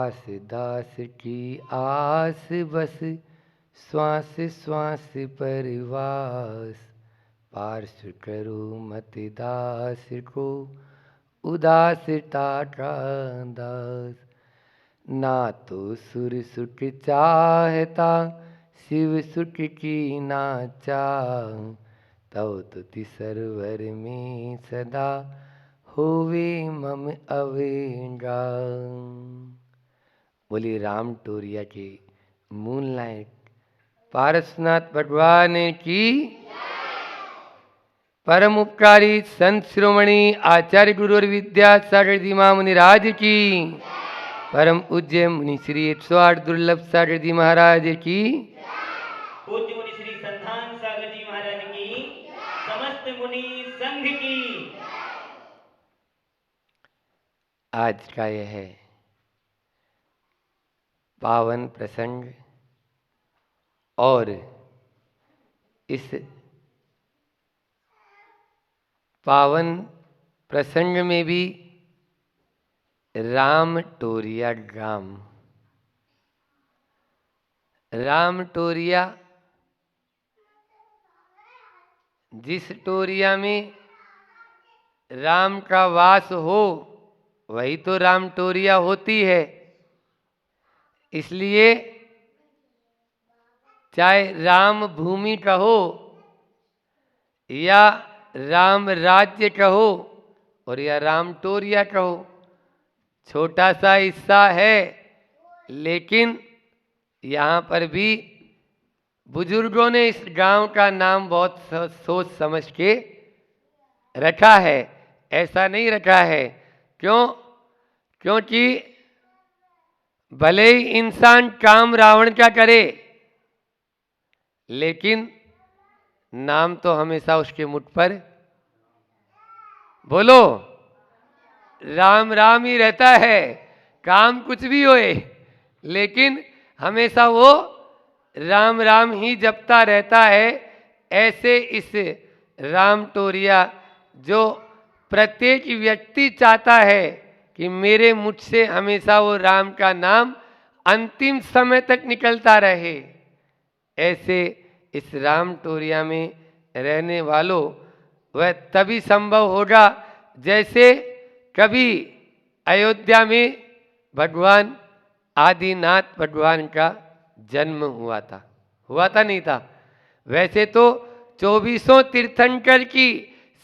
दास दास की आस बस, श्वास श्वास परवास। पार्श करो मत दास को, उदासता का दास। ना तो सुर सुख चाहता, शिव सुख की ना चाह। तव तुति सरवर में सदा, होवे मम अवेगा। बोली राम टोरिया के मूल नायक पारसनाथ भगवान की, परम उपकारी संत शिरोमणि आचार्य गुरु और विद्यासागर जी महामुनिराज की, परम पूज्य मुनि श्री 108 दुर्लभ सागर जी महाराज की, पूज्य मुनि श्री संतान सागर जी महाराज की, समस्त मुनि संघ की। आज का यह पावन प्रसंग और इस पावन प्रसंग में भी राम टोरिया गांव, राम टोरिया, जिस टोरिया में राम का वास हो वही तो राम टोरिया होती है। इसलिए चाहे राम भूमि कहो या राम राज्य कहो और या राम टोरिया कहो, छोटा सा हिस्सा है, लेकिन यहाँ पर भी बुजुर्गों ने इस गांव का नाम बहुत सोच समझ के रखा है। ऐसा नहीं रखा है, क्यों? क्योंकि भले ही इंसान काम रावण का करे, लेकिन नाम तो हमेशा उसके मुठ पर, बोलो, राम राम ही रहता है। काम कुछ भी होए, लेकिन हमेशा वो राम राम ही जपता रहता है। ऐसे इस राम टोरिया, जो प्रत्येक व्यक्ति चाहता है कि मेरे मुझ से हमेशा वो राम का नाम अंतिम समय तक निकलता रहे, ऐसे इस राम टोरिया में रहने वालों, वह तभी संभव होगा जैसे कभी अयोध्या में भगवान आदिनाथ भगवान का जन्म हुआ था नहीं था? वैसे तो 24 तीर्थंकर की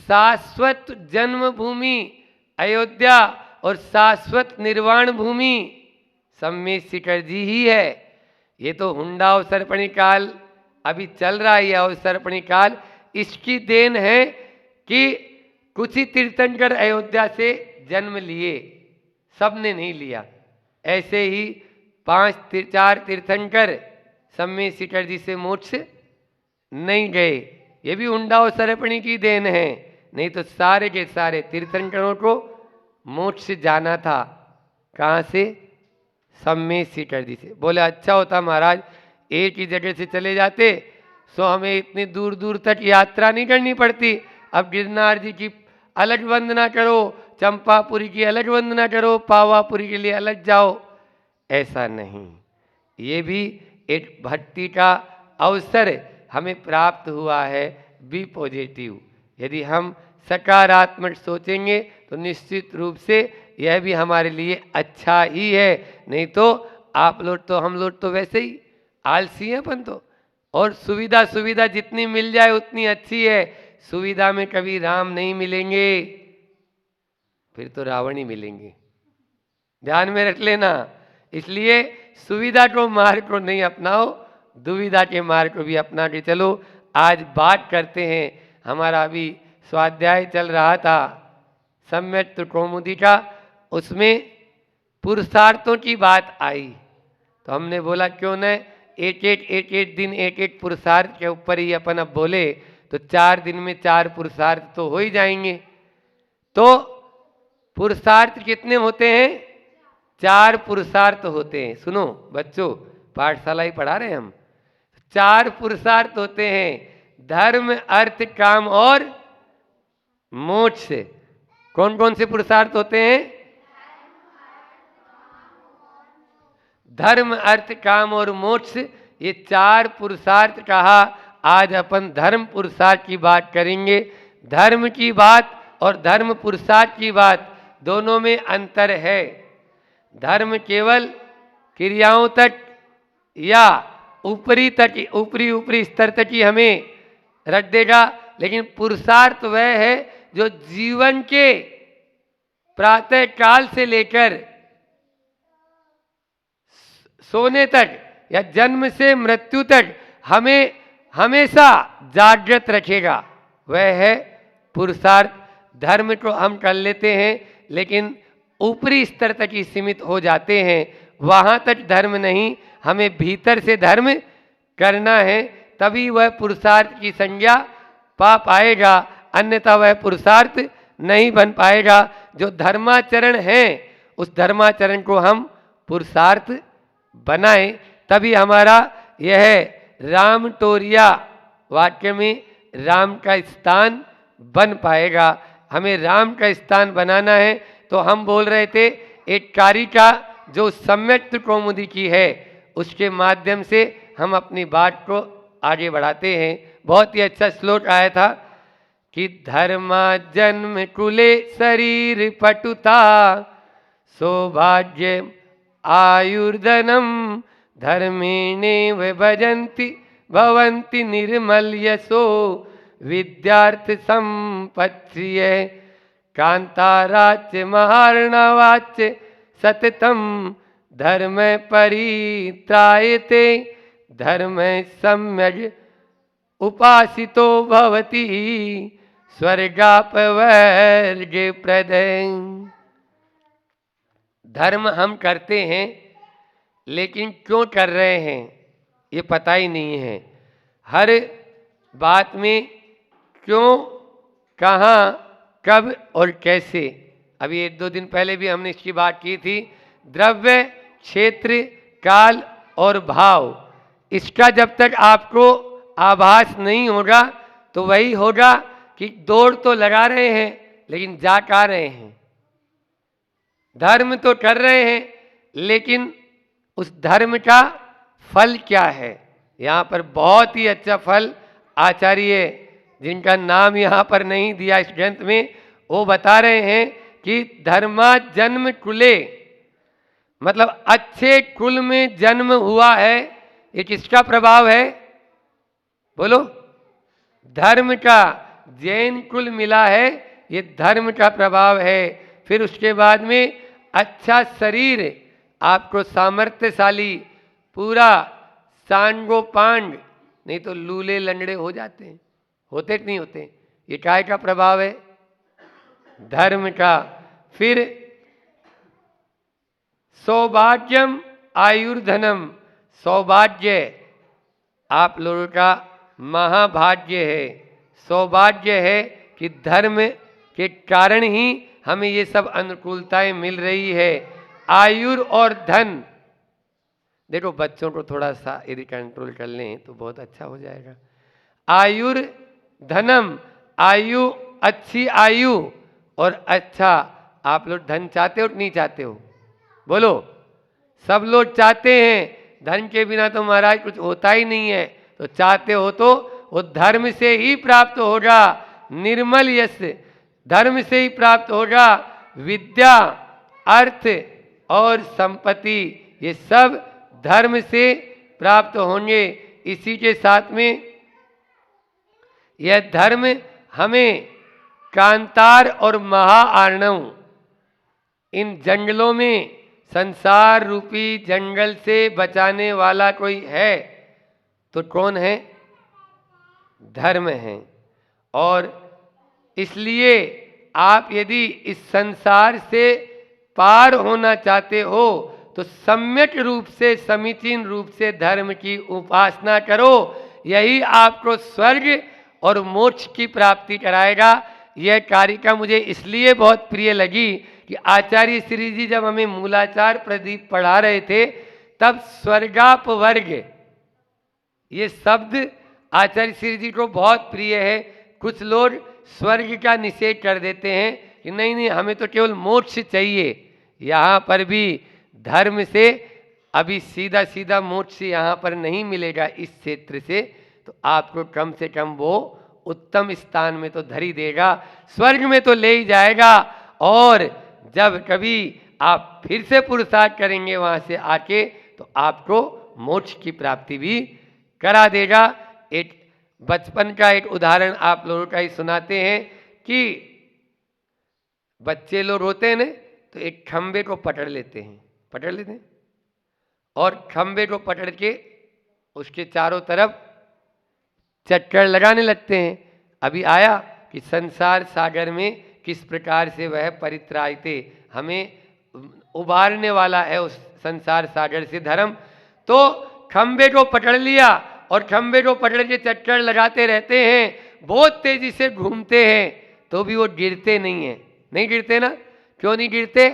शाश्वत जन्मभूमि अयोध्या और शाश्वत निर्वाण भूमि सम्मेद शिखर जी ही है। ये तो हुंडा अवसर्पणी काल अभी चल रहा है, अवसर्पणी काल इसकी देन है कि कुछ ही तीर्थंकर अयोध्या से जन्म लिए, सबने नहीं लिया। ऐसे ही 4 तीर्थंकर सम्मेद शिखर जी से मोक्ष नहीं गए, ये भी हुंडा अवसर्पणी की देन है। नहीं तो सारे के सारे तीर्थंकरों को मोक्ष जाना था। कहाँ से? सम्मेद शिखर जी से। बोले अच्छा होता महाराज एक ही जगह से चले जाते, सो हमें इतनी दूर दूर तक यात्रा नहीं करनी पड़ती। अब गिरनार जी की अलग वंदना करो, चंपापुरी की अलग वंदना करो, पावापुरी के लिए अलग जाओ, ऐसा नहीं। ये भी एक भक्ति का अवसर हमें प्राप्त हुआ है। बी पॉजिटिव, यदि हम सकारात्मक सोचेंगे तो निश्चित रूप से यह भी हमारे लिए अच्छा ही है। नहीं तो आप लोग तो, हम लोग तो वैसे ही आलसी हैं अपन तो, और सुविधा जितनी मिल जाए उतनी अच्छी है। सुविधा में कभी राम नहीं मिलेंगे, फिर तो रावण ही मिलेंगे, ध्यान में रख लेना। इसलिए सुविधा को मार्ग को नहीं अपनाओ, दुविधा के मार्ग को भी अपना के चलो। आज बात करते हैं, हमारा अभी स्वाध्याय चल रहा था सम्यक कौमुदी का, उसमें पुरुषार्थों की बात आई, तो हमने बोला क्यों न एक एक दिन एक एक पुरुषार्थ के ऊपर ही अपन अब बोले, तो 4 दिन में 4 पुरुषार्थ तो हो ही जाएंगे। तो पुरुषार्थ कितने होते हैं? 4 पुरुषार्थ होते हैं। सुनो बच्चों, पाठशाला ही पढ़ा रहे हैं हम। 4 पुरुषार्थ होते हैं, धर्म अर्थ काम और मोक्ष। कौन कौन से पुरुषार्थ होते हैं? धर्म अर्थ काम और मोक्ष, ये 4 पुरुषार्थ कहा। आज अपन धर्म पुरुषार्थ की बात करेंगे। धर्म की बात और धर्म पुरुषार्थ की बात दोनों में अंतर है। धर्म केवल क्रियाओं तक या ऊपरी स्तर तक ही हमें रख देगा, लेकिन पुरुषार्थ वह है जो जीवन के प्रातः काल से लेकर सोने तक या जन्म से मृत्यु तक हमें हमेशा जागृत रखेगा, वह है पुरुषार्थ। धर्म को हम कर लेते हैं लेकिन ऊपरी स्तर तक ही सीमित हो जाते हैं, वहाँ तक धर्म नहीं, हमें भीतर से धर्म करना है, तभी वह पुरुषार्थ की संज्ञा पा पाएगा, अन्यथा वह पुरुषार्थ नहीं बन पाएगा। जो धर्माचरण है उस धर्माचरण को हम पुरुषार्थ बनाएं, तभी हमारा यह राम टोरिया वाक्य में राम का स्थान बन पाएगा। हमें राम का स्थान बनाना है, तो हम बोल रहे थे एक कारिका जो सम्यक्त कौमुदी की है उसके माध्यम से हम अपनी बात को आगे बढ़ाते हैं। बहुत ही अच्छा श्लोक आया था कि धर्मा जन्म कुले शरीर पटुता सौभाग्य आयुर्धनम धर्मेणे भजन्ति भवन्ति निर्मल यशो विद्यार्थ संपत्तिये कांताराच्य महार्णवाच्य सततम धर्म परित्रायते धर्म सम्यक उपासितो भवति स्वर्गापवर्ग प्रदय। धर्म हम करते हैं लेकिन क्यों कर रहे हैं ये पता ही नहीं है। हर बात में क्यों, कहाँ, कब और कैसे। अभी 1-2 दिन पहले भी हमने इसकी बात की थी। द्रव्य, क्षेत्र, काल और भाव, इसका जब तक आपको आभास नहीं होगा तो वही होगा कि दौड़ तो लगा रहे हैं लेकिन जा कहाँ रहे हैं। धर्म तो कर रहे हैं लेकिन उस धर्म का फल क्या है। यहाँ पर बहुत ही अच्छा फल आचार्य, जिनका नाम यहाँ पर नहीं दिया इस ग्रंथ में, वो बता रहे हैं कि धर्मा जन्म कुले, मतलब अच्छे कुल में जन्म हुआ है। ये किसका प्रभाव है बोलो? धर्म का। जैन कुल मिला है, ये धर्म का प्रभाव है। फिर उसके बाद में अच्छा शरीर, आपको सामर्थ्यशाली, पूरा सांगोपांग, नहीं तो लूले लंगड़े हो जाते हैं, होते कि नहीं होते। ये काय का प्रभाव है? धर्म का। फिर सौभाग्यम आयुर्धनम, सौभाग्य आप लोगों का महाभाग्य है, सौभाग्य है कि धर्म के कारण ही हमें ये सब अनुकूलताएं मिल रही है। आयुर और धन, देखो बच्चों को थोड़ा सा यदि कंट्रोल कर लें तो बहुत अच्छा हो जाएगा। आयुर धनम, आयु, अच्छी आयु और अच्छा। आप लोग धन चाहते हो कि नहीं चाहते हो बोलो? सब लोग चाहते हैं। धन के बिना तो महाराज कुछ होता ही नहीं है, तो चाहते हो तो वो धर्म से ही प्राप्त होगा। निर्मल यश धर्म से ही प्राप्त होगा। विद्या, अर्थ और संपत्ति, ये सब धर्म से प्राप्त होंगे। इसी के साथ में यह धर्म हमें कांतार और महाआर्णव, इन जंगलों में, संसार रूपी जंगल से बचाने वाला कोई है तो कौन है? धर्म है। और इसलिए आप यदि इस संसार से पार होना चाहते हो तो सम्यक रूप से, समीचीन रूप से धर्म की उपासना करो। यही आपको स्वर्ग और मोक्ष की प्राप्ति कराएगा। यह कारिका मुझे इसलिए बहुत प्रिय लगी कि आचार्य श्री जी जब हमें मूलाचार प्रदीप पढ़ा रहे थे तब स्वर्गापवर्ग, ये शब्द आचार्य श्री जी को बहुत प्रिय है। कुछ लोग स्वर्ग का निषेध कर देते हैं कि नहीं नहीं, हमें तो केवल मोक्ष चाहिए। यहाँ पर भी धर्म से अभी सीधा सीधा मोक्ष यहाँ पर नहीं मिलेगा इस क्षेत्र से, तो आपको कम से कम वो उत्तम स्थान में तो धर ही देगा, स्वर्ग में तो ले ही जाएगा। और जब कभी आप फिर से पुरुषार्थ करेंगे वहाँ से आके, तो आपको मोक्ष की प्राप्ति भी करा देगा। एक बचपन का एक उदाहरण आप लोगों का ही सुनाते हैं कि बच्चे लोग रोते हैं ना, तो एक खंबे को पकड़ लेते हैं और खंबे को पकड़ के उसके चारों तरफ चक्कर लगाने लगते हैं। अभी आया कि संसार सागर में किस प्रकार से वह परित्रायते, हमें उबारने वाला है उस संसार सागर से धर्म। तो खंबे को पकड़ लिया और खंबे को पकड़ के चक्कर लगाते रहते हैं, बहुत तेजी से घूमते हैं, तो भी वो गिरते नहीं गिरते ना। क्यों नहीं गिरते?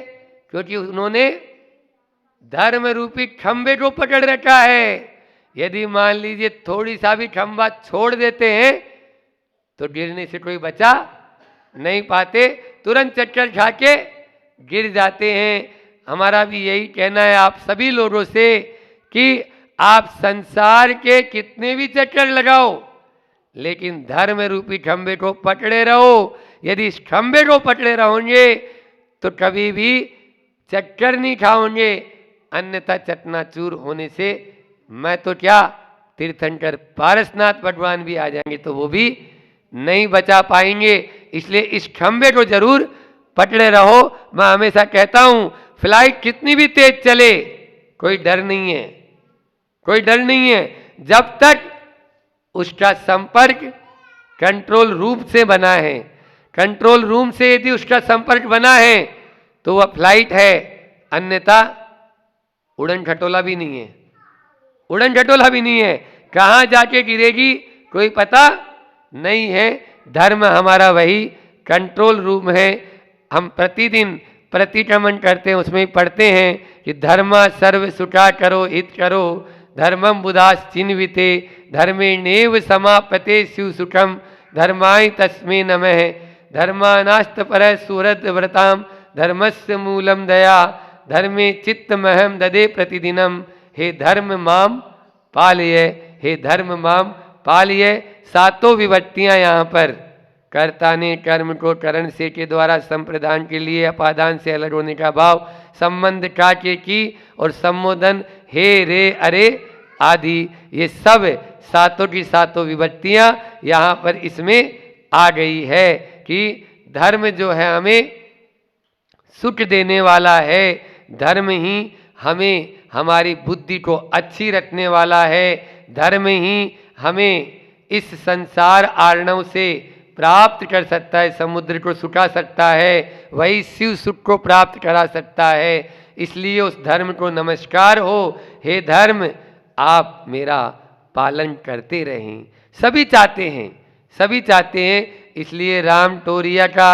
क्योंकि उन्होंने धर्म रूपी खंबे को पकड़ रखा है। यदि मान लीजिए थोड़ी सा भी खंबा छोड़ देते हैं तो गिरने से कोई बचा नहीं पाते, तुरंत चक्कर खा के गिर जाते हैं। हमारा भी यही कहना है आप सभी लोगों से कि आप संसार के कितने भी चक्कर लगाओ, लेकिन धर्म रूपी खंबे को पकड़े रहो। यदि इस खंबे को पकड़े रहोगे तो कभी भी चक्कर नहीं खाओगे, अन्यथा चकनाचूर होने से मैं तो क्या, तीर्थंकर पारसनाथ भगवान भी आ जाएंगे तो वो भी नहीं बचा पाएंगे। इसलिए इस खंबे को जरूर पकड़े रहो। मैं हमेशा कहता हूं फ्लाइट कितनी भी तेज चले कोई डर नहीं है, कोई डर नहीं है, जब तक उसका संपर्क कंट्रोल रूम से बना है। कंट्रोल रूम से यदि उसका संपर्क बना है तो वह फ्लाइट है, अन्यथा उड़न खटोला भी नहीं है, उड़न खटोला भी नहीं है। कहाँ जाके गिरेगी कोई पता नहीं है। धर्म हमारा वही कंट्रोल रूम है। हम प्रतिदिन प्रतिक्रमण करते हैं, उसमें पढ़ते हैं कि धर्मा सर्व सुखा करो हित करो, धर्मम बुधास चिन्विते, धर्मे नेव समापते शिव सुखम, धर्माय तस्मे नमः, धर्मानास्त पर सुहृद व्रताम, धर्मस्य मूलम दया, धर्मे चित्तमहम ददे प्रतिदिनम, हे धर्म माम पालय, हे धर्म माम पालय। सातों विभक्तियां यहाँ पर कर्ता ने कर्म को करण से के द्वारा संप्रदान के लिए अपादान से अलग होने का भाव, संबंध का के की और संबोधन हे रे अरे आदि, ये सब सातों की सातों विभक्तियां यहाँ पर इसमें आ गई है कि धर्म जो है हमें सुख देने वाला है, धर्म ही हमें हमारी बुद्धि को अच्छी रखने वाला है, धर्म ही हमें इस संसार आर्णव से प्राप्त कर सकता है, समुद्र को सुखा सकता है, वही शिव सुख को प्राप्त करा सकता है। इसलिए उस धर्म को नमस्कार हो, हे धर्म आप मेरा पालन करते रहें। सभी चाहते हैं, सभी चाहते हैं। इसलिए राम टोरिया का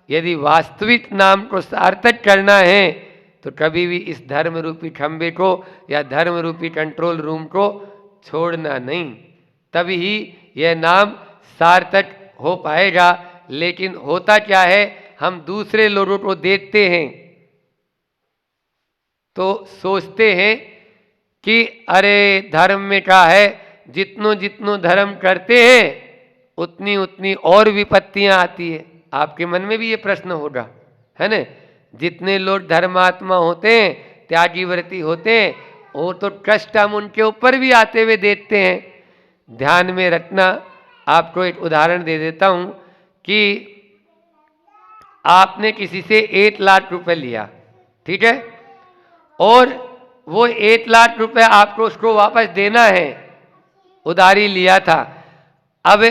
यदि वास्तविक नाम को सार्थक करना है तो कभी भी इस धर्म रूपी खंबे को या धर्म रूपी कंट्रोल रूम को छोड़ना नहीं, तभी ही यह नाम सार्थक हो पाएगा। लेकिन होता क्या है, हम दूसरे लोगों को देखते हैं तो सोचते हैं कि अरे धर्म में क्या है, जितनो जितनो धर्म करते हैं उतनी उतनी और विपत्तियां आती है। आपके मन में भी ये प्रश्न होगा, है ना? जितने लोग धर्मात्मा होते हैं, त्यागी व्रती होते हैं, वो तो कष्ट हम उनके ऊपर भी आते हुए देखते हैं। ध्यान में रखना, आपको एक उदाहरण दे देता हूं कि आपने किसी से 1 लाख रुपए लिया, ठीक है, और वो 1 लाख रुपए आपको उसको वापस देना है, उधारी लिया था। अब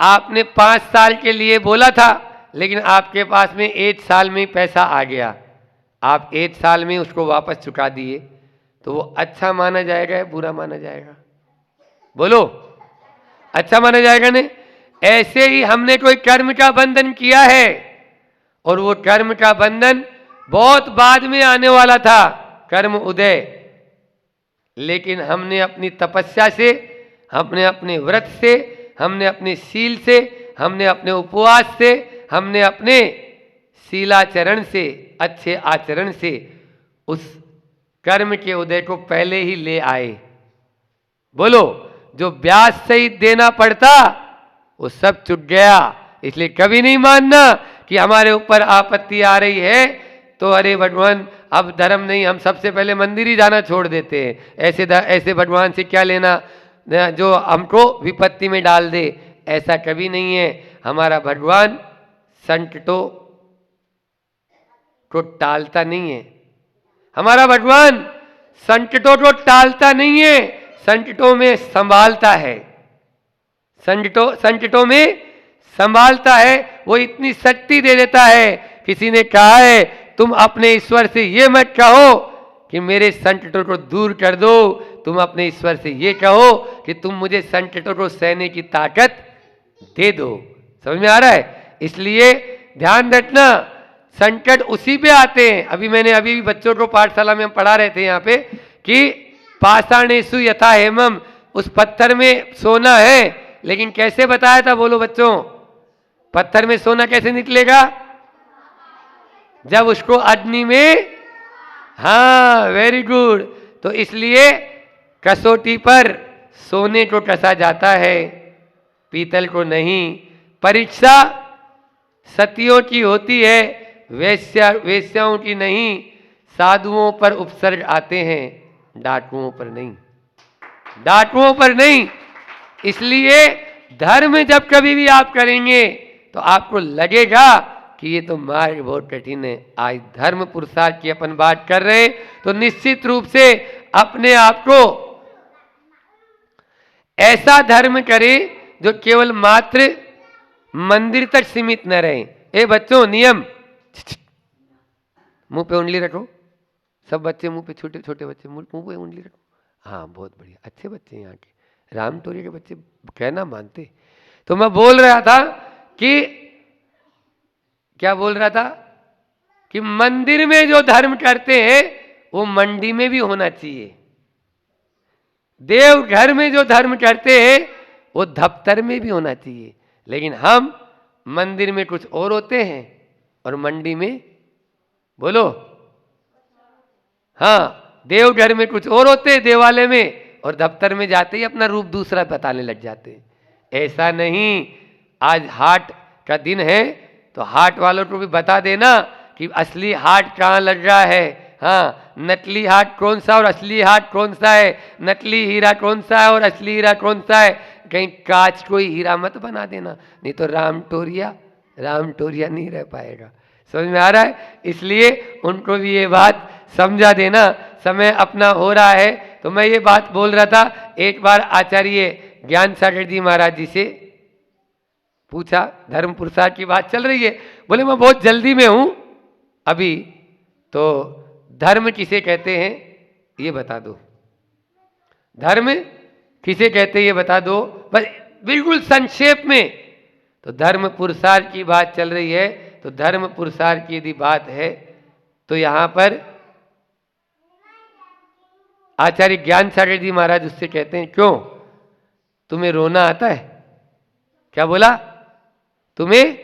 आपने 5 साल के लिए बोला था, लेकिन आपके पास में 1 साल में पैसा आ गया, आप 1 साल में उसको वापस चुका दिए, तो वो अच्छा माना जाएगा या बुरा माना जाएगा? बोलो, अच्छा माना जाएगा ने? ऐसे ही हमने कोई कर्म का बंधन किया है और वो कर्म का बंधन बहुत बाद में आने वाला था, कर्म उदय, लेकिन हमने अपनी तपस्या से, हमने अपने व्रत से, हमने अपने शील से, हमने अपने उपवास से, हमने अपने शीलाचरण से, अच्छे आचरण से उस कर्म के उदय को पहले ही ले आए। बोलो, जो ब्याज सहित देना पड़ता वो सब चुक गया। इसलिए कभी नहीं मानना कि हमारे ऊपर आपत्ति आ रही है तो अरे भगवान अब धर्म नहीं, हम सबसे पहले मंदिर ही जाना छोड़ देते हैं। ऐसे भगवान से क्या लेना जो हमको विपत्ति में डाल दे। ऐसा कभी नहीं है। हमारा भगवान संकटों को टालता नहीं है। हमारा भगवान संकटों को टालता नहीं है, संकटों में संभालता है। संकटों में संभालता है। वो इतनी शक्ति दे देता है। किसी ने कहा है तुम अपने ईश्वर से ये मत कहो कि मेरे संकटों को दूर कर दो, तुम अपने ईश्वर से ये कहो कि तुम मुझे संकटों को सहने की ताकत दे दो। समझ में आ रहा है? इसलिए ध्यान रखना, संकट उसी पे आते हैं। अभी भी बच्चों को पाठशाला में हम पढ़ा रहे थे यहाँ पे कि पाषाणेषु यथा हेमम, उस पत्थर में सोना है, लेकिन कैसे बताया था? बोलो बच्चों, पत्थर में सोना कैसे निकलेगा? जब उसको अग्नि में, हाँ वेरी गुड। तो इसलिए कसौटी पर सोने को कसा जाता है, पीतल को नहीं। परीक्षा सतियों की होती है, वेश्याओं की नहीं। साधुओं पर उपसर्ग आते हैं, डाकुओं पर नहीं, डाकुओं पर नहीं। इसलिए धर्म जब कभी भी आप करेंगे तो आपको लगेगा कि ये तो मार्ग बहुत कठिन है। आज धर्म पुरुषार्थ की अपन बात कर रहे हैं तो निश्चित रूप से अपने आप को ऐसा धर्म करें जो केवल मात्र मंदिर तक सीमित न रहे। ए बच्चों, नियम, मुंह पे उंगली रखो। सब बच्चे मुंह पे, छोटे छोटे बच्चे मुंह पे उंगली रखो। हाँ बहुत बढ़िया, अच्छे बच्चे यहाँ के, रामटोरी के बच्चे कहना मानते। तो मैं बोल रहा था कि क्या बोल रहा था कि मंदिर में जो धर्म करते हैं वो मंडी में भी होना चाहिए। देवघर में जो धर्म करते हैं वो दफ्तर में भी होना चाहिए। लेकिन हम मंदिर में कुछ और होते हैं और मंडी में, बोलो, हाँ देवघर में कुछ और होते हैं देवालय में, और दफ्तर में जाते ही अपना रूप दूसरा बताने लग जाते हैं। ऐसा नहीं। आज हाट का दिन है तो हाट वालों को भी बता देना कि असली हाट कहाँ लग रहा है। हाँ, नकली हाट कौन सा और असली हाट कौन सा है, नकली हीरा कौन सा है और असली हीरा कौन सा है। कहीं कांच कोई हीरा मत बना देना, नहीं तो रामटोरिया नहीं रह पाएगा। समझ में आ रहा है? इसलिए उनको भी ये बात समझा देना। समय अपना हो रहा है तो मैं ये बात बोल रहा था। एक बार आचार्य ज्ञान सागर जी महाराज जी से पूछा, धर्म पुरुषार्थ की बात चल रही है, बोले मैं बहुत जल्दी में हूं अभी, तो धर्म किसे कहते हैं ये बता दो। धर्म किसे कहते हैं ये बता दो, बस बिल्कुल संक्षेप में। तो धर्म पुरुषार्थ की बात चल रही है, तो धर्म पुरुषार्थ की यदि बात है तो यहां पर आचार्य ज्ञान सागर जी महाराज उससे कहते हैं, क्यों तुम्हें रोना आता है? क्या बोला? तुम्हें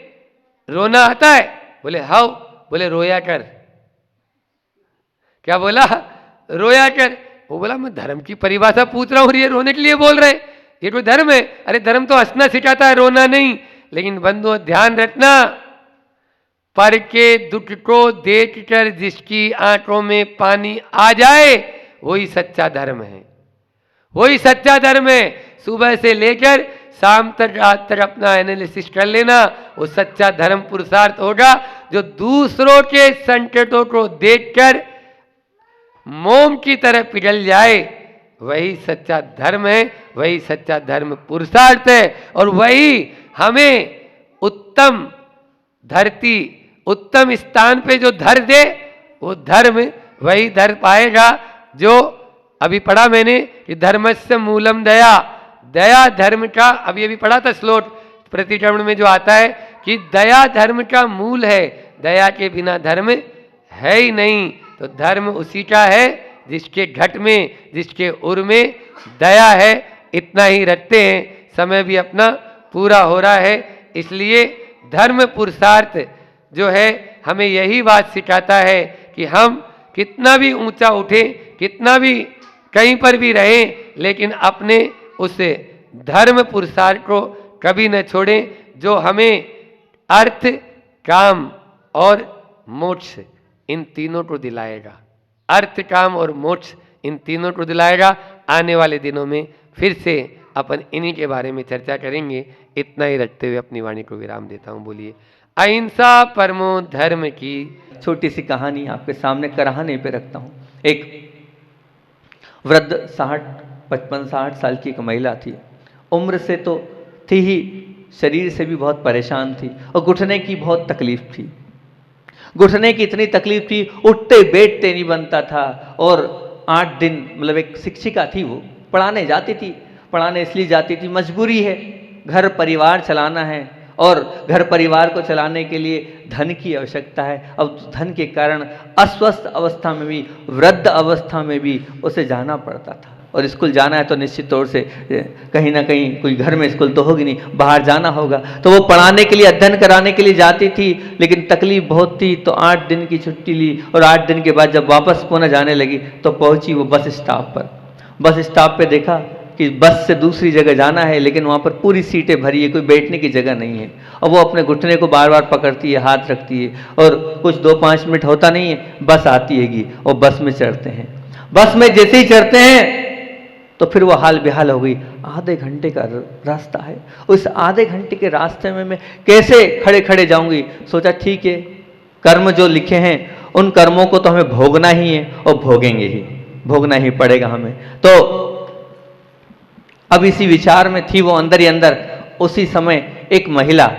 रोना आता है? बोले हाँ। बोले रोया कर। क्या बोला? रोया कर। वो बोला मैं धर्म की परिभाषा पूछ रहा हूं, ये रोने के लिए बोल रहे, ये कोई धर्म है? अरे धर्म तो हंसना सिखाता है, रोना नहीं। लेकिन बंधुओं ध्यान रखना, पर के दुख को देखकर जिसकी आंखों में पानी आ जाए वही सच्चा धर्म है, वही सच्चा धर्म है। सुबह से लेकर शाम तक, रात तक अपना एनालिसिस कर लेना, वो सच्चा धर्म पुरुषार्थ होगा जो दूसरों के संकटों को देखकर मोम की तरह पिघल जाए। वही सच्चा धर्म है, वही सच्चा धर्म पुरुषार्थ है, और वही हमें उत्तम धरती, उत्तम स्थान पे जो धर दे, वो धर्म वही धर पाएगा जो अभी पढ़ा मैंने कि धर्मस्य मूलम दया। दया धर्म का, अभी पढ़ा था श्लोक प्रतिक्रमण में जो आता है कि दया धर्म का मूल है, दया के बिना धर्म है ही नहीं। तो धर्म उसी का है जिसके घट में, जिसके उर में दया है। इतना ही रखते हैं, समय भी अपना पूरा हो रहा है। इसलिए धर्म पुरुषार्थ जो है हमें यही बात सिखाता है कि हम कितना भी ऊंचा उठें, कितना भी कहीं पर भी रहें, लेकिन अपने उस धर्म पुरुषार्थ को कभी न छोड़ें जो हमें अर्थ, काम और मोक्ष इन तीनों को दिलाएगा। अर्थ, काम और मोक्ष इन तीनों को दिलाएगा। आने वाले दिनों में फिर से अपन इन्हीं के बारे में चर्चा करेंगे। इतना ही रखते हुए अपनी वाणी को विराम देता हूँ। बोलिए अहिंसा परमो धर्म की। छोटी सी कहानी आपके सामने कराहने पे रखता हूँ। एक वृद्ध 55-60 साल की एक महिला थी। उम्र से तो थी ही, शरीर से भी बहुत परेशान थी और घुटने की बहुत तकलीफ थी। घुटने की इतनी तकलीफ थी, उठते बैठते नहीं बनता था। और 8 दिन, मतलब एक शिक्षिका थी, वो पढ़ाने जाती थी। पढ़ाने इसलिए जाती थी, मजबूरी है, घर परिवार चलाना है और घर परिवार को चलाने के लिए धन की आवश्यकता है। अब धन के कारण अस्वस्थ अवस्था में भी, वृद्ध अवस्था में भी उसे जाना पड़ता था। और स्कूल जाना है तो निश्चित तौर से कहीं ना कहीं, कोई घर में स्कूल तो होगी नहीं, बाहर जाना होगा। तो वो पढ़ाने के लिए, अध्ययन कराने के लिए जाती थी, लेकिन तकलीफ बहुत थी। तो 8 दिन की छुट्टी ली और 8 दिन के बाद जब वापस पुनः जाने लगी तो पहुंची वो बस स्टॉप पर। बस स्टॉप पे देखा कि बस से दूसरी जगह जाना है, लेकिन वहाँ पर पूरी सीटें भरी है, कोई बैठने की जगह नहीं है। और वो अपने घुटने को बार बार पकड़ती है, हाथ रखती है और कुछ 2-5 मिनट होता नहीं है, बस आती हैगी और बस में चढ़ते हैं। बस में जैसे ही चढ़ते हैं तो फिर वो हाल बेहाल हो गई। आधे घंटे का रास्ता है, उस आधे घंटे के रास्ते में मैं कैसे खड़े खड़े जाऊंगी। सोचा ठीक है, कर्म जो लिखे हैं उन कर्मों को तो हमें भोगना ही है और भोगेंगे ही, भोगना ही पड़ेगा हमें। तो अब इसी विचार में थी वो अंदर ही अंदर। उसी समय एक महिला,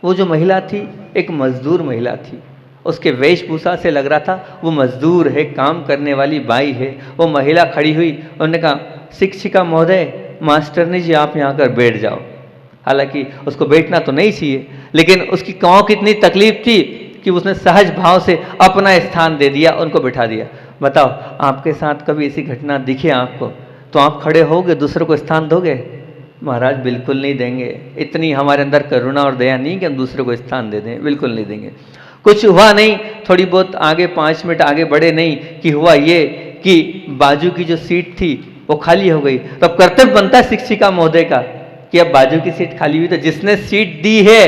वो जो महिला थी एक मजदूर महिला थी। उसके वेशभूषा से लग रहा था वो मजदूर है, काम करने वाली बाई है। वो महिला खड़ी हुई, उन्होंने कहा शिक्षिका महोदय, मास्टरनी जी आप यहाँ कर बैठ जाओ। हालांकि उसको बैठना तो नहीं चाहिए, लेकिन उसकी पाँव की इतनी तकलीफ थी कि उसने सहज भाव से अपना स्थान दे दिया, उनको बिठा दिया। बताओ आपके साथ कभी ऐसी घटना दिखे आपको तो आप खड़े होगे, दूसरों को स्थान दोगे? महाराज बिल्कुल नहीं देंगे। इतनी हमारे अंदर करुणा और दया नहीं कि हम दूसरों को स्थान दे दें, बिल्कुल नहीं देंगे। कुछ हुआ नहीं, थोड़ी बहुत आगे 5 मिनट आगे बढ़े नहीं कि हुआ ये कि बाजू की जो सीट थी वो खाली हो गई। तो अब कर्तव्य बनता है शिक्षिका महोदय का कि अब बाजू की सीट खाली हुई तो जिसने सीट दी है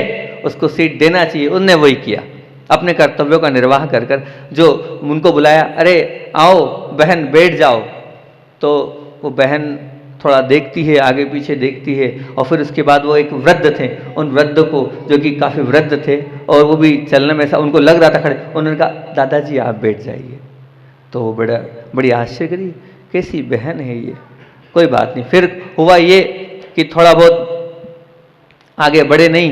उसको सीट देना चाहिए। उनने वही किया, अपने कर्तव्यों का निर्वाह कर कर जो उनको बुलाया, अरे आओ बहन बैठ जाओ। तो वो बहन थोड़ा देखती है, आगे पीछे देखती है और फिर उसके बाद वो एक वृद्ध थे, उन वृद्ध को जो कि काफ़ी वृद्ध थे और वो भी चलने में ऐसा उनको लग रहा था खड़े, उन्होंने कहा दादाजी आप बैठ जाइए। तो वो बड़ी आश्चर्य करी, कैसी बहन है ये, कोई बात नहीं। फिर हुआ ये कि थोड़ा बहुत आगे बढ़े नहीं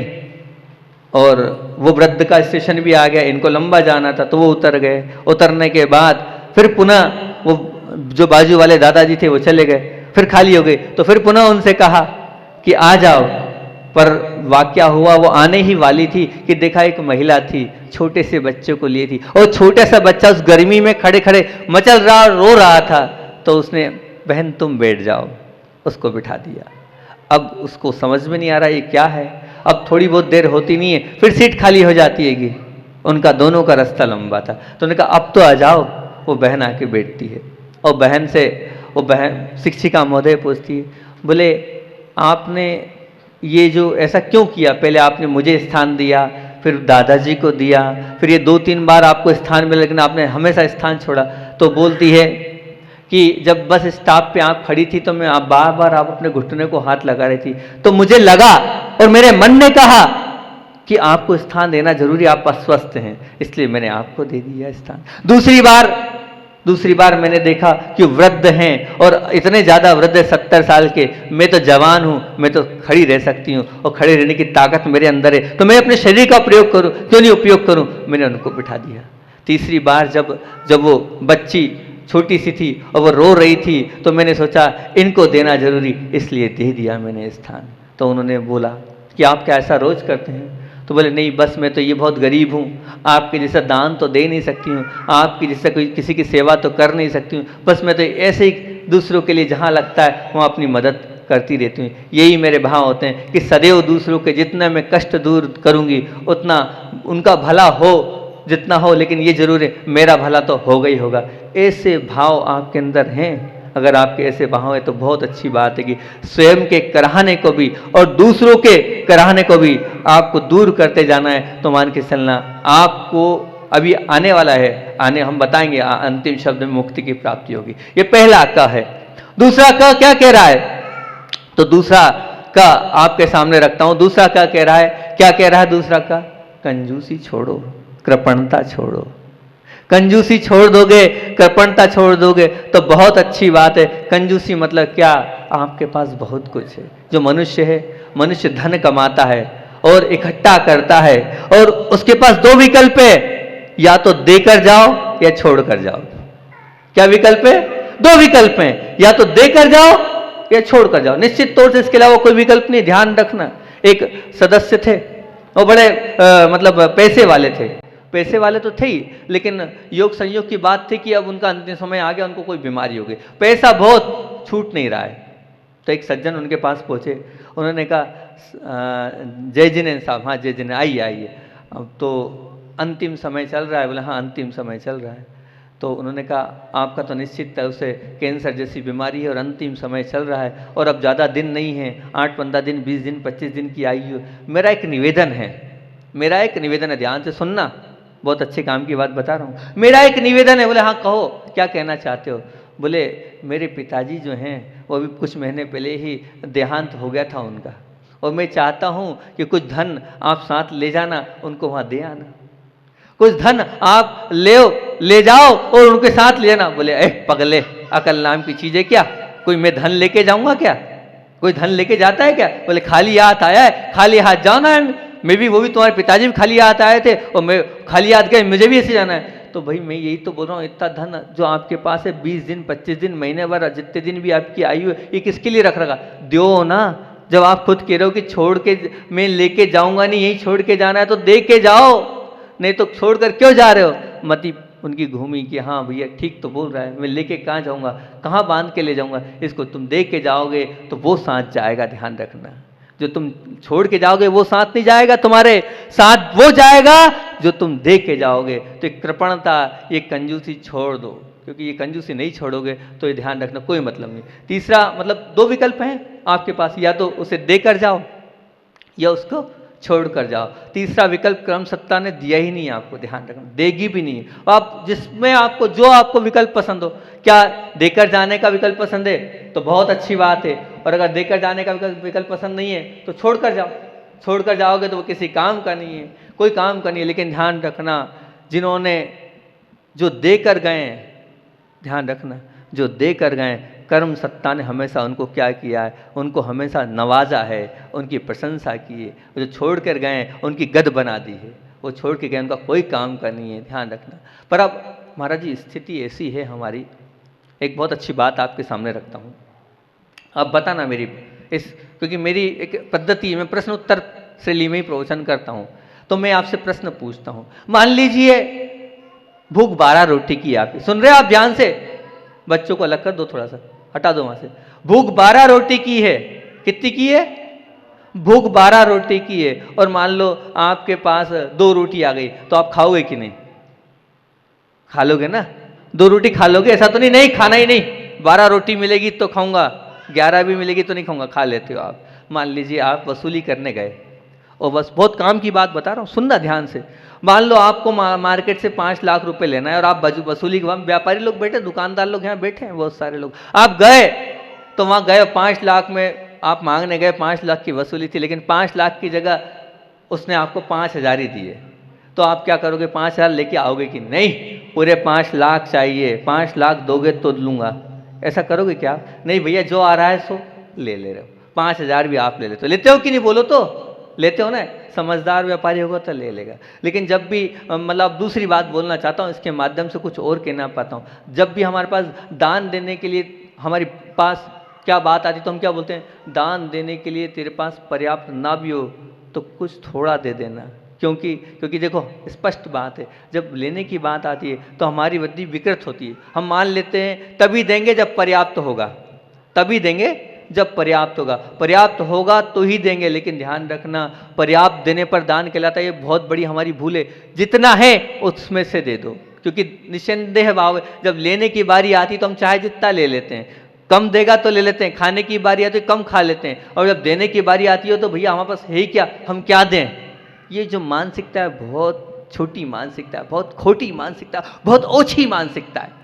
और वो वृद्ध का स्टेशन भी आ गया, इनको लंबा जाना था तो वो उतर गए। उतरने के बाद फिर पुनः वो जो बाजू वाले दादाजी थे वो चले गए, फिर खाली हो गई। तो फिर पुनः उनसे कहा कि आ जाओ, पर वाकया हुआ वो आने ही वाली थी कि देखा एक महिला थी, छोटे से बच्चे को लिए थी और छोटा सा बच्चा उस गर्मी में खड़े खड़े मचल रहा, रो रहा था। तो उसने बहन तुम बैठ जाओ, उसको बिठा दिया। अब उसको समझ में नहीं आ रहा ये क्या है। अब थोड़ी बहुत देर होती नहीं है, फिर सीट खाली हो जाती है। उनका दोनों का रास्ता लंबा था तो उन्होंने कहा अब तो आ जाओ। वो बहन आके बैठती है और बहन से वो बहन शिक्षिका महोदय पूछती है, बोले आपने ये जो ऐसा क्यों किया? पहले आपने मुझे स्थान दिया, फिर दादाजी को दिया, फिर ये 2-3 बार आपको स्थान मिला, लेकिन आपने हमेशा स्थान छोड़ा। तो बोलती है कि जब बस स्टॉप पे आप खड़ी थी तो मैं आप बार बार आप अपने घुटने को हाथ लगा रही थी, तो मुझे लगा और मेरे मन ने कहा कि आपको स्थान देना जरूरी, आप अस्वस्थ हैं, इसलिए मैंने आपको दे दिया स्थान। दूसरी बार मैंने देखा कि वृद्ध हैं और इतने ज़्यादा वृद्ध 70 साल के, मैं तो जवान हूँ, मैं तो खड़ी रह सकती हूँ और खड़े रहने की ताकत मेरे अंदर है, तो मैं अपने शरीर का प्रयोग करूँ, क्यों नहीं उपयोग करूँ? मैंने उनको बिठा दिया। तीसरी बार जब वो बच्ची छोटी सी थी और वो रो रही थी तो मैंने सोचा इनको देना जरूरी, इसलिए दे दिया मैंने स्थान। तो उन्होंने बोला कि आप क्या ऐसा रोज करते हैं? तो बोले नहीं, बस मैं तो ये बहुत गरीब हूँ, आपके जैसा दान तो दे नहीं सकती हूँ, आपकी जैसा कोई किसी की सेवा तो कर नहीं सकती हूँ, बस मैं तो ऐसे ही दूसरों के लिए जहाँ लगता है वहाँ अपनी मदद करती रहती हूँ। यही मेरे भाव होते हैं कि सदैव दूसरों के जितना मैं कष्ट दूर करूँगी उतना उनका भला हो जितना हो, लेकिन ये जरूर है मेरा भला तो होगा ही होगा। ऐसे भाव आपके अंदर हैं, अगर आपके ऐसे भाव है तो बहुत अच्छी बात है कि स्वयं के कराहने को भी और दूसरों के कराहने को भी आपको दूर करते जाना है। तो मान के चलना आपको अभी आने वाला है, आने हम बताएंगे अंतिम शब्द में मुक्ति की प्राप्ति होगी। ये पहला क है। दूसरा क क्या कह रहा है? तो दूसरा क आपके सामने रखता हूं। दूसरा क कह रहा है, क्या कह रहा है दूसरा क? कंजूसी छोड़ो, कृपणता छोड़ो। कंजूसी छोड़ दोगे, कृपणता छोड़ दोगे तो बहुत अच्छी बात है। कंजूसी मतलब क्या? आपके पास बहुत कुछ है। जो मनुष्य है, मनुष्य धन कमाता है और इकट्ठा करता है और उसके पास दो विकल्प है, या तो देकर जाओ या छोड़कर जाओ। क्या विकल्प है? दो विकल्प हैं, या तो देकर जाओ या छोड़कर जाओ। निश्चित तौर से इसके अलावा कोई विकल्प नहीं, ध्यान रखना। एक सदस्य थे, वो बड़े मतलब पैसे वाले थे। पैसे वाले तो थे ही, लेकिन योग संयोग की बात थी कि अब उनका अंतिम समय आ गया, उनको कोई बीमारी हो गई, पैसा बहुत छूट नहीं रहा है। तो एक सज्जन उनके पास पहुंचे, उन्होंने कहा जय जिनेन्द्र साहब, हाँ जय जिनेन्द्र, आइए आइए, अब तो अंतिम समय चल रहा है। बोले हाँ अंतिम समय चल रहा है। तो उन्होंने कहा आपका तो निश्चित है उसे कैंसर जैसी बीमारी है और अंतिम समय चल रहा है और अब ज़्यादा दिन नहीं है, 8-15 दिन, 20 दिन, 25 दिन की आयु। मेरा एक निवेदन है, मेरा एक निवेदन है, ध्यान से सुनना, बहुत अच्छे काम की बात बता रहा हूँ। मेरा एक निवेदन है। बोले हाँ कहो, क्या कहना चाहते हो? बोले मेरे पिताजी जो हैं वो अभी कुछ महीने पहले ही देहांत हो गया था उनका, और मैं चाहता हूँ कि कुछ धन आप साथ ले जाना, उनको वहाँ दे आना। कुछ धन आप ले जाओ और उनके साथ ले जाना। बोले पगले, अकल नाम की चीज़ है क्या? कोई मैं धन लेके जाऊँगा क्या? कोई धन लेके जाता है क्या? बोले खाली हाथ आया है, खाली हाथ जाना है। मैं भी, वो भी तुम्हारे पिताजी भी खाली हाथ आए थे और मैं खाली हाथ गए, मुझे भी ऐसे जाना है। तो भाई मैं यही तो बोल रहा हूँ, इतना धन जो आपके पास है, 20 दिन, 25 दिन, महीने भर, जितने दिन भी आपकी आयु है, ये किसके लिए रख रखा? दो ना। जब आप खुद कह रहे हो कि छोड़ के मैं लेके जाऊंगा नहीं, यही छोड़ के जाना है तो दे के जाओ, नहीं तो छोड़कर क्यों जा रहे हो? मती उनकी घूमी कि हाँ भैया ठीक तो बोल रहा है, मैं लेके कहाँ जाऊंगा, कहाँ बांध के ले जाऊंगा? इसको तुम दे के जाओगे तो वो साथ जाएगा, ध्यान रखना। जो तुम छोड़ के जाओगे वो साथ नहीं जाएगा, तुम्हारे साथ वो जाएगा जो तुम दे के जाओगे। तो कृपणता, ये कंजूसी छोड़ दो, क्योंकि ये कंजूसी नहीं छोड़ोगे तो ये ध्यान रखना कोई मतलब नहीं। तीसरा मतलब दो विकल्प हैं आपके पास, या तो उसे देकर जाओ या उसको छोड़ कर जाओ। तीसरा विकल्प क्रम सत्ता ने दिया ही नहीं आपको, ध्यान रखना, देगी भी नहीं। आप जिसमें आपको जो आपको विकल्प पसंद हो, क्या देकर जाने का विकल्प पसंद है तो बहुत अच्छी बात है, और अगर देकर जाने का विकल्प पसंद नहीं है तो छोड़ कर जाओ। छोड़ कर जाओगे तो वो किसी काम का नहीं है, कोई काम का नहीं है। लेकिन ध्यान रखना, जिन्होंने जो देकर गए, ध्यान रखना, जो देकर गए, कर्म सत्ता ने हमेशा उनको क्या किया है? उनको हमेशा नवाजा है, उनकी प्रशंसा की है। जो छोड़ कर गए उनकी गद बना दी है, वो छोड़ के गए, उनका कोई काम का नहीं है, ध्यान रखना। पर अब महाराज जी स्थिति ऐसी है हमारी, एक बहुत अच्छी बात आपके सामने रखता हूँ, अब बताना मेरी इस, क्योंकि मेरी एक पद्धति है, मैं प्रश्न उत्तर शैली में ही प्रवचन करता हूँ। तो मैं आपसे प्रश्न पूछता हूँ, मान लीजिए भूख 12 रोटी की, आप सुन रहे हो? आप ध्यान से, बच्चों को अलग कर दो, थोड़ा सा हटा दो वहां से। भूख 12 रोटी की है, कितनी की है? भूख 12 रोटी की है, और मान लो आपके पास 2 रोटी आ गई, तो आप खाओगे कि नहीं? खा लोगे ना? 2 रोटी खा लोगे? ऐसा तो नहीं, नहीं खाना ही नहीं, 12 रोटी मिलेगी तो खाऊंगा, 11 भी मिलेगी तो नहीं खाऊंगा, खा लेते हो आप। मान लीजिए आप वसूली करने गए, और बस बहुत काम की बात बता रहा हूँ, सुनना ध्यान से। मान लो आपको मार्केट से 5 लाख रुपए लेना है, और आप वसूली, व्यापारी लोग बैठे, दुकानदार लोग यहाँ बैठे हैं, बहुत सारे लोग। आप गए तो वहाँ गए, 5 लाख में आप मांगने गए, 5 लाख की वसूली थी, लेकिन 5 लाख की जगह उसने आपको 5,000 ही दिए, तो आप क्या करोगे? 5,000 लेके आओगे कि नहीं? पूरे 5 लाख चाहिए, 5 लाख दोगे तो लूँगा, ऐसा करोगे क्या? नहीं भैया, जो आ रहा है सो ले रहे हो, 5,000 भी आप ले लेते हो। लेते हो कि नहीं? बोलो तो, लेते हो ना? समझदार व्यापारी होगा तो ले लेगा। लेकिन जब भी मतलब दूसरी बात बोलना चाहता हूँ, इसके माध्यम से कुछ और कहना पाता हूँ, जब भी हमारे पास दान देने के लिए हमारे पास क्या बात आती तो हम क्या बोलते हैं? दान देने के लिए तेरे पास पर्याप्त ना भी हो तो कुछ थोड़ा दे देना। क्योंकि देखो स्पष्ट बात है, जब लेने की बात आती है तो हमारी बुद्धि विकृत होती है। हम मान लेते हैं तभी देंगे जब पर्याप्त होगा, तभी देंगे जब पर्याप्त होगा। पर्याप्त होगा तो ही देंगे, लेकिन ध्यान रखना पर्याप्त देने पर दान कहलाता है, ये बहुत बड़ी हमारी भूल है। जितना है उसमें से दे दो, क्योंकि निस्संदेह भाव है, जब लेने की बारी आती तो हम चाहे जितना ले लेते हैं, कम देगा तो ले लेते हैं, खाने की बारी आती है तो कम खा लेते हैं, और जब देने की बारी आती हो तो भैया हमारे पास है ही क्या, हम क्या दें। ये जो मानसिकता है बहुत छोटी मानसिकता है, बहुत खोटी मानसिकता, बहुत ओछी मानसिकता है।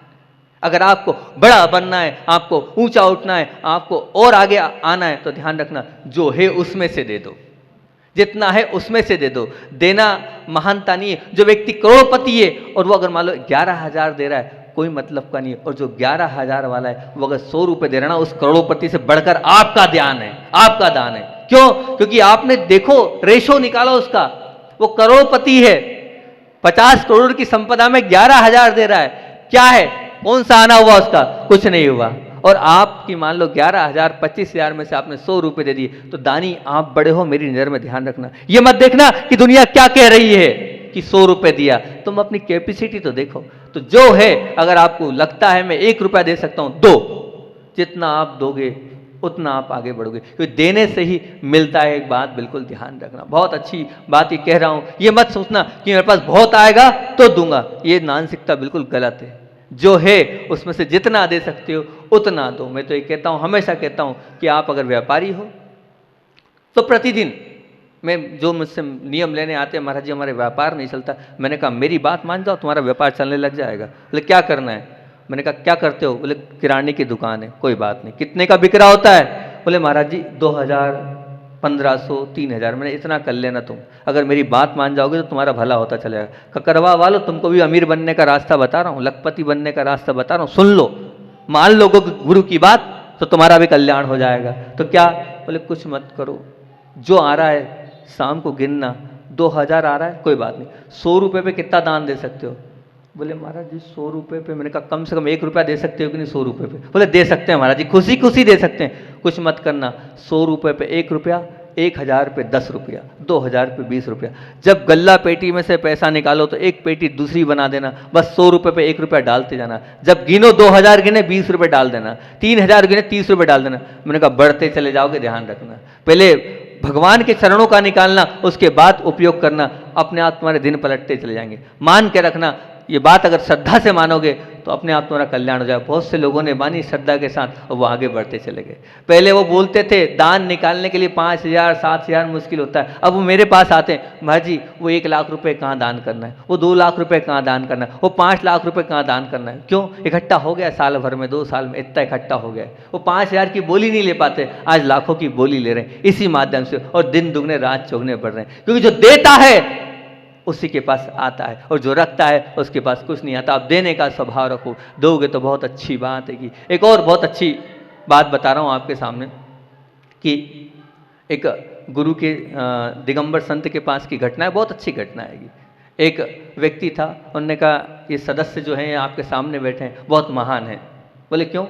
अगर आपको बड़ा बनना है, आपको ऊंचा उठना है, आपको और आगे आना है, तो ध्यान रखना जो है उसमें से दे दो, जितना है उसमें से दे दो। देना महानता नहीं है। जो व्यक्ति करोड़पति है और वो अगर मान लो 11,000 दे रहा है, कोई मतलब का नहीं है। और जो 11,000 वाला है वो अगर 100 रुपए दे रहा है ना, उस करोड़पति से बढ़कर आपका ध्यान है, आपका दान है। क्यों? क्योंकि आपने देखो रेशो निकालो उसका, वो करोड़पति है, 50 करोड़ की संपदा में 11,000 दे रहा है। क्या है, कौन सा आना हुआ उसका? कुछ नहीं हुआ। और आपकी मान लो 11,000 25,000 में से आपने 100 रुपए दे दिए, तो दानी आप बड़े हो, मेरी नजर में ध्यान रखना। ये मत देखना कि दुनिया क्या कह रही है कि 100 रुपए दिया, तुम अपनी कैपेसिटी तो देखो। तो जो है, अगर आपको लगता है मैं 1 रुपया दे सकता हूं, दो। जितना आप दोगे उतना आप आगे बढ़ोगे, क्योंकि देने से ही मिलता है। एक बात बिल्कुल ध्यान रखना, बहुत अच्छी बात ये कह रहा हूं। ये मत सोचना कि मेरे पास बहुत आएगा तो दूंगा, ये मानसिकता बिल्कुल गलत है। जो है उसमें से जितना दे सकते हो उतना दो। मैं तो ये कहता हूं, हमेशा कहता हूं कि आप अगर व्यापारी हो तो प्रतिदिन मैं जो मुझसे नियम लेने आते हैं, महाराज जी हमारे व्यापार नहीं चलता, मैंने कहा मेरी बात मान जाओ, तुम्हारा व्यापार चलने लग जाएगा। बोले क्या करना है? मैंने कहा क्या करते हो? बोले किराने की दुकान है। कोई बात नहीं, कितने का बिक रहा होता है? बोले महाराज जी 2,000 1,500 3,000। मैंने इतना कर लेना तुम, अगर मेरी बात मान जाओगे तो तुम्हारा भला होता चलेगा। करवा वालो, तुमको भी अमीर बनने का रास्ता बता रहा हूँ, लखपति बनने का रास्ता बता रहा हूँ, सुन लो, मान लो गुरु की बात, तो तुम्हारा भी कल्याण हो जाएगा। तो क्या? बोले कुछ मत करो, जो आ रहा है शाम को गिनना, 2,000 आ रहा है, कोई बात नहीं, 100 रुपये पे कितना दान दे सकते हो? बोले महाराज जी 100 रुपये पे। मैंने कहा कम से कम 1 रुपया दे सकते हो कि नहीं 100 रुपये पे? बोले दे सकते हैं महाराज जी, खुशी खुशी दे सकते हैं। कुछ मत करना, 100 रुपये पे 1 रुपया, 1,000 पे 10 रुपया, 2,000 पे 20 रुपया। जब गल्ला पेटी में से पैसा निकालो तो एक पेटी दूसरी बना देना, बस 100 रुपये पे 1 रुपया डालते जाना। जब गिनो 2,000 गिने 20 रुपये डाल देना, 3,000 गिने 30 रुपये डाल देना। मैंने कहा बढ़ते चले जाओगे, ध्यान रखना, पहले भगवान के चरणों का निकालना, उसके बाद उपयोग करना, अपने आप तुम्हारे दिन पलटते चले जाएंगे। मान के रखना, ये बात अगर श्रद्धा से मानोगे तो अपने आप तुम्हारा कल्याण हो जाएगा। बहुत से लोगों ने मानी श्रद्धा के साथ और वो आगे बढ़ते चले गए। पहले वो बोलते थे दान निकालने के लिए 5,000 7,000 मुश्किल होता है, अब वो मेरे पास आते हैं, महाराज जी वो 1 लाख रुपए कहाँ दान करना है, वो 2 लाख रुपए कहाँ दान करना है, वो 5 लाख रुपए कहाँ दान करना है। क्यों? इकट्ठा हो गया, साल भर में 2 साल में इतना इकट्ठा हो गया। वो 5,000 की बोली नहीं ले पाते, आज लाखों की बोली ले रहे हैं इसी माध्यम से, और दिन दुगने रात चौगने बढ़ रहे हैं। क्योंकि जो देता है उसी के पास आता है, और जो रखता है उसके पास कुछ नहीं आता। आप देने का स्वभाव रखो, दोगे तो बहुत अच्छी बात है। कि एक और बहुत अच्छी बात बता रहा हूँ आपके सामने, कि एक गुरु के दिगंबर संत के पास की घटना है, बहुत अच्छी घटना है। एक व्यक्ति था, उन्होंने कहा ये सदस्य जो हैं आपके सामने बैठे हैं बहुत महान हैं। बोले क्यों?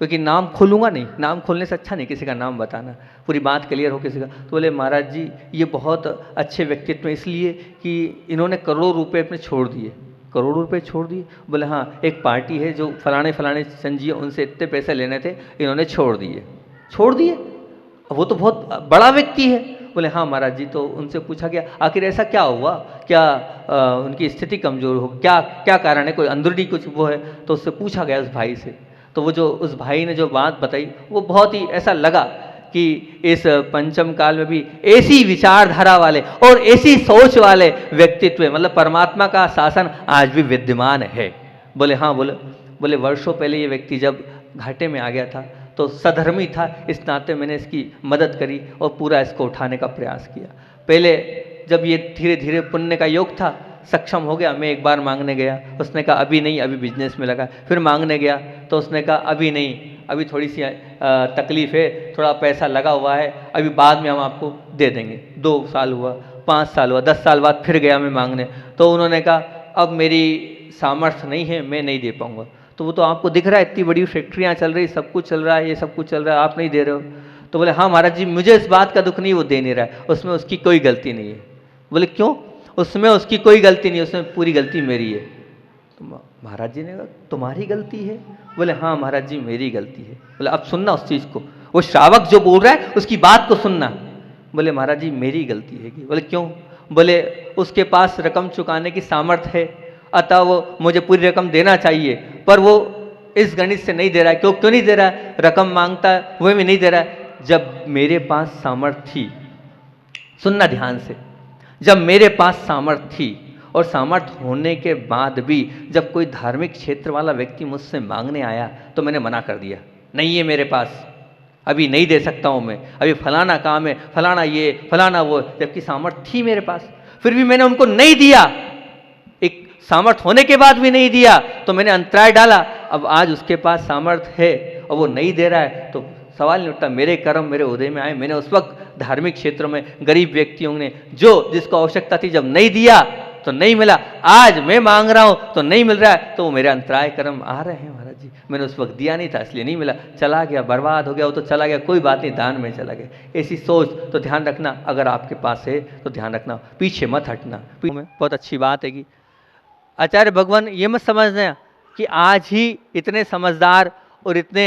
क्योंकि नाम खोलूंगा नहीं, नाम खोलने से अच्छा नहीं किसी का नाम बताना, पूरी बात क्लियर हो किसी का। तो बोले महाराज जी ये बहुत अच्छे व्यक्तित्व इसलिए कि इन्होंने करोड़ों रुपए अपने छोड़ दिए। करोड़ों रुपए छोड़ दिए? बोले हाँ, एक पार्टी है जो फलाने फलाने संजीव, उनसे इतने पैसे लेने थे, इन्होंने छोड़ दिए। छोड़ दिए? वो तो बहुत बड़ा व्यक्ति है। बोले हाँ महाराज जी। तो उनसे पूछा गया आखिर ऐसा क्या हुआ, क्या उनकी स्थिति कमजोर हो, क्या क्या कारण है, कोई अंदरूनी कुछ वो है? तो उससे पूछा गया उस भाई से। तो वो जो उस भाई ने जो बात बताई वो बहुत ही ऐसा लगा कि इस पंचम काल में भी ऐसी विचारधारा वाले और ऐसी सोच वाले व्यक्तित्व, मतलब परमात्मा का शासन आज भी विद्यमान है। बोले हाँ। बोले वर्षों पहले ये व्यक्ति जब घाटे में आ गया था तो सधर्मी था, इस नाते मैंने इसकी मदद करी और पूरा इसको उठाने का प्रयास किया। पहले जब ये धीरे धीरे पुण्य का योग था, सक्षम हो गया, मैं एक बार मांगने गया, उसने कहा अभी नहीं, अभी बिजनेस में लगा। फिर मांगने गया तो उसने कहा अभी नहीं, अभी थोड़ी सी तकलीफ है, थोड़ा पैसा लगा हुआ है, अभी बाद में हम आपको दे देंगे। 2 साल हुआ, 5 साल हुआ, 10 साल बाद फिर गया मैं मांगने, तो उन्होंने कहा अब मेरी सामर्थ्य नहीं है, मैं नहीं दे पाऊंगा। तो वो तो आपको दिख रहा है, इतनी बड़ी फैक्ट्रियाँ चल रही, सब कुछ चल रहा है, ये सब कुछ चल रहा है, आप नहीं दे रहे हो। तो बोले हाँ महाराज जी मुझे इस बात का दुख नहीं, वो दे नहीं रहा है, उसमें उसकी कोई गलती नहीं है। बोले क्यों? उसमें उसकी कोई गलती नहीं, उसमें पूरी गलती मेरी है। तो महाराज जी ने कहा तुम्हारी गलती है? बोले हाँ महाराज जी मेरी गलती है। बोले अब सुनना उस चीज़ को। वो श्रावक जो बोल रहा है उसकी बात को सुनना। बोले महाराज जी मेरी गलती है कि। बोले क्यों? बोले उसके पास रकम चुकाने की सामर्थ्य है, अतः वो मुझे पूरी रकम देना चाहिए, पर वो इस गणित से नहीं दे रहा है। क्यों नहीं दे रहा है? रकम मांगता है वह भी नहीं दे रहा है। जब मेरे पास सामर्थ्य थी, सुनना ध्यान से, जब मेरे पास सामर्थ्य थी और सामर्थ्य होने के बाद भी जब कोई धार्मिक क्षेत्र वाला व्यक्ति मुझसे मांगने आया तो मैंने मना कर दिया, नहीं है मेरे पास, अभी नहीं दे सकता हूँ मैं, अभी फलाना काम है, फलाना ये फलाना वो, जबकि सामर्थ्य थी मेरे पास, फिर भी मैंने उनको नहीं दिया। एक सामर्थ्य होने के बाद भी नहीं दिया तो मैंने अंतराय डाला। अब आज उसके पास सामर्थ्य है और वो नहीं दे रहा है तो सवाल नहीं उठता, मेरे कर्म मेरे उदय में आए। मैंने उस वक्त धार्मिक क्षेत्रों में गरीब व्यक्तियों ने जो जिसको आवश्यकता थी जब नहीं दिया तो नहीं मिला, आज मैं मांग रहा हूं तो नहीं मिल रहा है, तो वो मेरे अंतराय कर्म आ रहे हैं महाराज जी। मैंने उस वक्त दिया नहीं था इसलिए नहीं मिला, चला गया, बर्बाद हो गया, वो तो चला गया, कोई बात नहीं, दान में चला गया। ऐसी सोच तो ध्यान रखना, अगर आपके पास है तो ध्यान रखना, पीछे मत हटना। बहुत अच्छी बात है कि आचार्य भगवान ये मत समझना कि आज ही इतने समझदार और इतने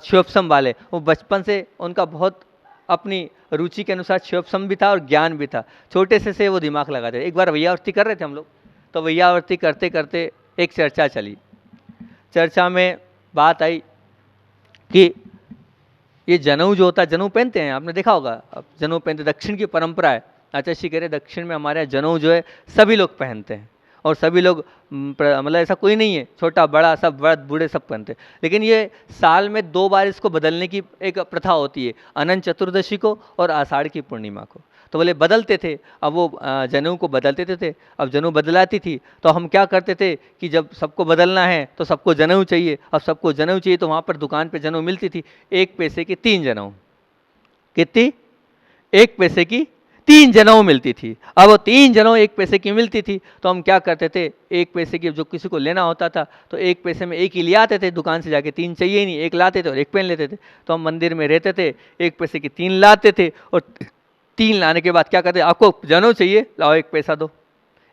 शिवोपम वाले, वो बचपन से उनका बहुत अपनी रुचि के अनुसार शिवोपम भी था और ज्ञान भी था, छोटे से वो दिमाग लगाते। एक बार वैयावर्ती कर रहे थे हम लोग, तो वैयावर्ती करते करते एक चर्चा चली। चर्चा में बात आई कि ये जनेऊ जो होता है, जनेऊ पहनते हैं, आपने देखा होगा, अब जनेऊ पहनते, दक्षिण की परंपरा है। आचार्य श्री कह रहे दक्षिण में हमारे यहाँ जनेऊ जो है सभी लोग पहनते हैं और सभी लोग मतलब ऐसा कोई नहीं है, छोटा बड़ा सब, बड़े बूढ़े सब पहनते हैं। लेकिन ये साल में 2 बार इसको बदलने की एक प्रथा होती है, अनंत चतुर्दशी को और आषाढ़ की पूर्णिमा को। तो बोले बदलते थे, अब वो जनेऊ को बदलते थे। अब जनेऊ बदलाती थी तो हम क्या करते थे कि जब सबको बदलना है तो सबको जनेऊ चाहिए। अब सबको जनेऊ चाहिए तो वहाँ पर दुकान पे जनेऊ मिलती थी, 1 पैसे की 3 जनेऊ। कितनी? 1 पैसे की 3 जनेऊ मिलती थी। अब वो 3 जनेऊ 1 पैसे की मिलती थी तो हम क्या करते थे, 1 पैसे की जो किसी को लेना होता था तो 1 पैसे में 1 ही ले आते थे, दुकान से जाके 3 चाहिए ही नहीं, 1 लाते थे और 1 पहन लेते थे। तो हम मंदिर में रहते थे, 1 पैसे की 3 लाते थे और 3 लाने के बाद क्या करते, आपको जनेऊ चाहिए, लाओ 1 पैसा दो।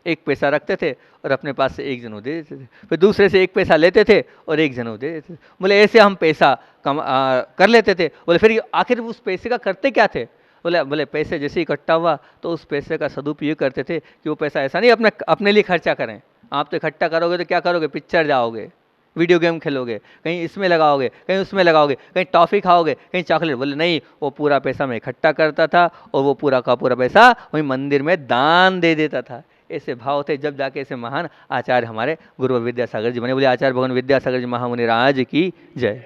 1 पैसा रखते थे और अपने पास से 1 जनेऊ दे देते थे, फिर दूसरे से 1 पैसा लेते थे और 1 जनेऊ दे देते थे। बोले ऐसे हम पैसा कर लेते थे। बोले फिर आखिर उस पैसे का करते क्या थे? बोले पैसे जैसे इकट्ठा हुआ तो उस पैसे का सदुपयोग करते थे कि वो पैसा ऐसा नहीं अपने लिए खर्चा करें। आप तो इकट्ठा करोगे तो क्या करोगे, पिक्चर जाओगे, वीडियो गेम खेलोगे, कहीं इसमें लगाओगे, कहीं उसमें लगाओगे, कहीं टॉफ़ी खाओगे, कहीं चॉकलेट। बोले नहीं, वो पूरा पैसा मैं इकट्ठा करता था और वो पूरा का पूरा पैसा वहीं मंदिर में दान दे देता था। ऐसे भाव थे, जब जाके ऐसे महान आचार्य हमारे गुरु विद्यासागर जी बने। बोले आचार्य भगवान विद्यासागर जी महामुनि राज की जय।